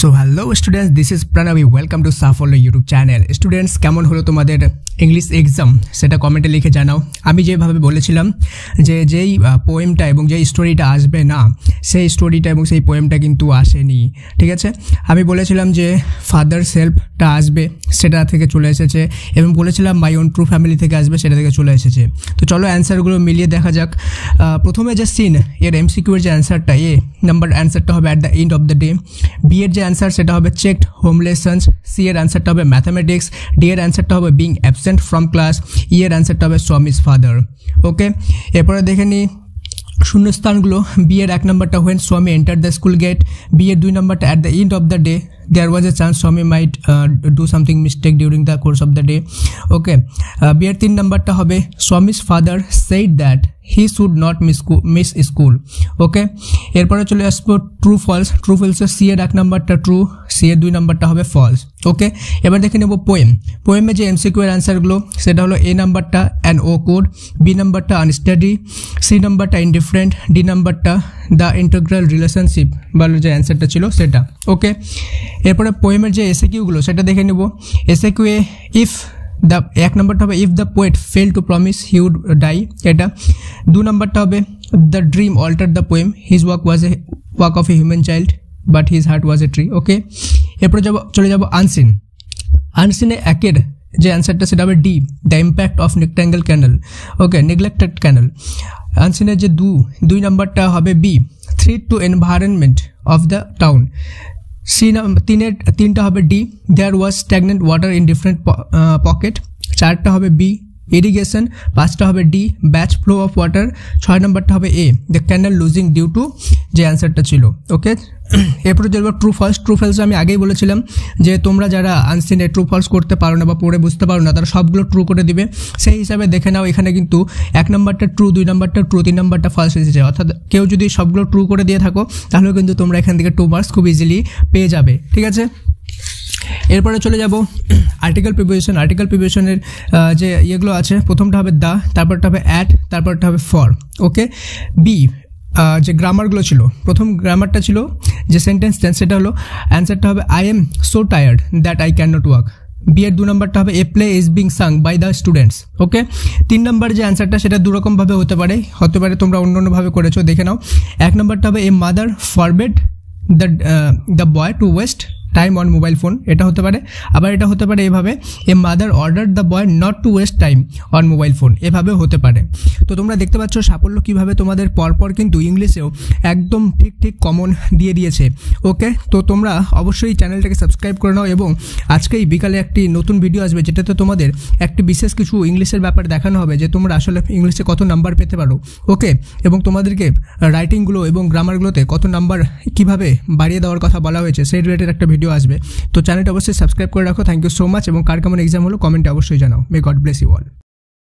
So hello students, this is Pranabi. Welcome to Saphalya YouTube channel. Students, কেমন হলো তোমাদের English exam সেটা কমেন্টে লিখে জানাও। আমি যেভাবে বলেছিলাম যে যেই পোয়েমটা এবং যেই স্টোরিটা আসবে না, সেই স্টোরিটা এবং সেই পোয়েমটা কিন্তু আসেনি। ঠিক আছে, আমি বলেছিলাম যে ফাদার্স হেল্পটা আসবে, সেটা থেকে চলে এসেছে, এবং বলেছিলাম মাই ওন ট্রু ফ্যামিলি থেকে আসবে, সেটা থেকে চলে এসেছে। তো চলো অ্যান্সারগুলো মিলিয়ে দেখা যাক। প্রথমে যে সিন, এর এমসিকিউর যে অ্যান্সারটা, এ নাম্বার অ্যান্সারটা হবে at the end of the day. B এর যে অ্যান্সার সেটা হবে চেকড হোম লেসন্স। সি এর অ্যান্সারটা হবে ম্যাথামেটিক্স। ডি এর অ্যান্সারটা হবে বিং অ্যাবসেন্ট ফ্রম ক্লাস। ই এর অ্যান্সারটা হবে স্বামীজ ফাদার। ওকে, এরপরে দেখে নিই শূন্যস্থানগুলো। বি এর 1 নম্বরটা when Swami enter the school gate. B এর 2 নম্বরটা at the end of the day, there was a chance Swami might do something mistake during the course of the day. Okay, B এর 3 নম্বরটা হবে Swami's father said that he should not miss school. Okay, এরপরে চলে আসবো true false. True ফলসে C এর 1 নম্বরটা true, C এর 2 নম্বরটা হবে ফলস। ওকে, এবার দেখে নেব পোয়েমে যে এমসিকিউ এর অ্যান্সারগুলো, সেটা হলো এ নাম্বারটা অ্যান ও কোড, বি নাম্বারটা আনস্টাডি, সি নাম্বারটা ইনডিফারেন্ট, ডি নাম্বারটা দ্য ইন্টিগ্রাল রিলেশনশিপ বা যে অ্যান্সারটা ছিল সেটা। ওকে, এরপরে পোয়েমের যে এসএকিউগুলো সেটা দেখে নেব। এসএকিউ এ ইফ দ্য 1 নম্বরটা হবে if the poet fail to promise he would die, এটা। 2 নম্বরটা হবে the dream alter the poem, his work was a work of a human child but his heart was a tree. Okay, এরপরে চলে যাব আনসিনে 1-এর যে অ্যান্সারটা সেটা হবে D, the impact of neglected canal. Okay, neglected canal. আনসিনের যে 2 নম্বরটা হবে B, threat to environment of the town. C তিনটা হবে D, there was stagnant water in different pocket. 4টা হবে বি, ইরিগেশন। 5টা হবে D, back flow of water. 6 নম্বরটা হবে A, the canal losing due to যে অ্যান্সারটা ছিল। ওকে, এরপরে চলবো ট্রু ফলস। আমি আগেই বলেছিলাম যে তোমরা যারা আনসিনে ট্রু ফলস করতে পারো না বা পড়ে বুঝতে পারো না, তারা সবগুলো ট্রু করে দিবে। সেই হিসাবে দেখে নাও, এখানে কিন্তু 1 নম্বরটা ট্রু, 2 নম্বরটা ট্রু, 3 নম্বরটা ফলস এসেছে। অর্থাৎ কেউ যদি সবগুলো ট্রু করে দিয়ে থাকো, তাহলেও কিন্তু তোমরা এখান থেকে 2 মার্কস খুব ইজিলি পেয়ে যাবে। ঠিক আছে, এরপরে চলে যাব আর্টিকেল প্রিপোজিশনের যে ইয়েগুলো আছে। প্রথমটা হবে দ্য, তারপরটা হবে অ্যাট, তারপরটা হবে ফর। ওকে, বি যে গ্রামারগুলো ছিল, প্রথম গ্রামারটা ছিল যে সেন্টেন্স টেন্স, সেটা হলো অ্যান্সারটা হবে I am so tired that I can not walk. B এর 2 নম্বরটা হবে A play is being sung by the students. Okay, 3 number যে অ্যান্সারটা সেটা দুরকমভাবে হতে পারে, তোমরা অন্যভাবে করেছো, দেখে নাও। 1 নম্বরটা হবে a mother forbade the boy to waste time on mobile phone, এটা হতে পারে। আবার এটা হতে পারে এভাবে, a mother order the boy not to waste time on mobile phone, এভাবেও হতে পারে। তো তোমরা দেখতে পাচ্ছ সাফল্য কীভাবে তোমাদের পরপর কিন্তু ইংলিশেও একদম ঠিক কমন দিয়ে দিয়েছে। ওকে, তো তোমরা অবশ্যই চ্যানেলটাকে সাবস্ক্রাইব করে নাও, এবং আজকেই বিকালে একটি নতুন ভিডিও আসবে, যেটাতে তোমাদের একটি বিশেষ কিছু ইংলিশের ব্যাপার দেখানো হবে, যে তোমরা আসলে ইংলিশে কত নাম্বার পেতে পারো। ওকে, এবং তোমাদেরকে রাইটিংগুলো এবং গ্রামারগুলোতে কত নাম্বার কীভাবে বাড়িয়ে দেওয়ার কথা বলা হয়েছে, সেই রিলেটেড একটা ভিডিও আসবে। তো চ্যানেলটা অবশ্যই সাবস্ক্রাইব করে রাখো। থ্যাংক ইউ সো মাচ, এবং কার কেমন এক্সাম হলো কমেন্টে অবশ্যই জানাও। May God bless you all.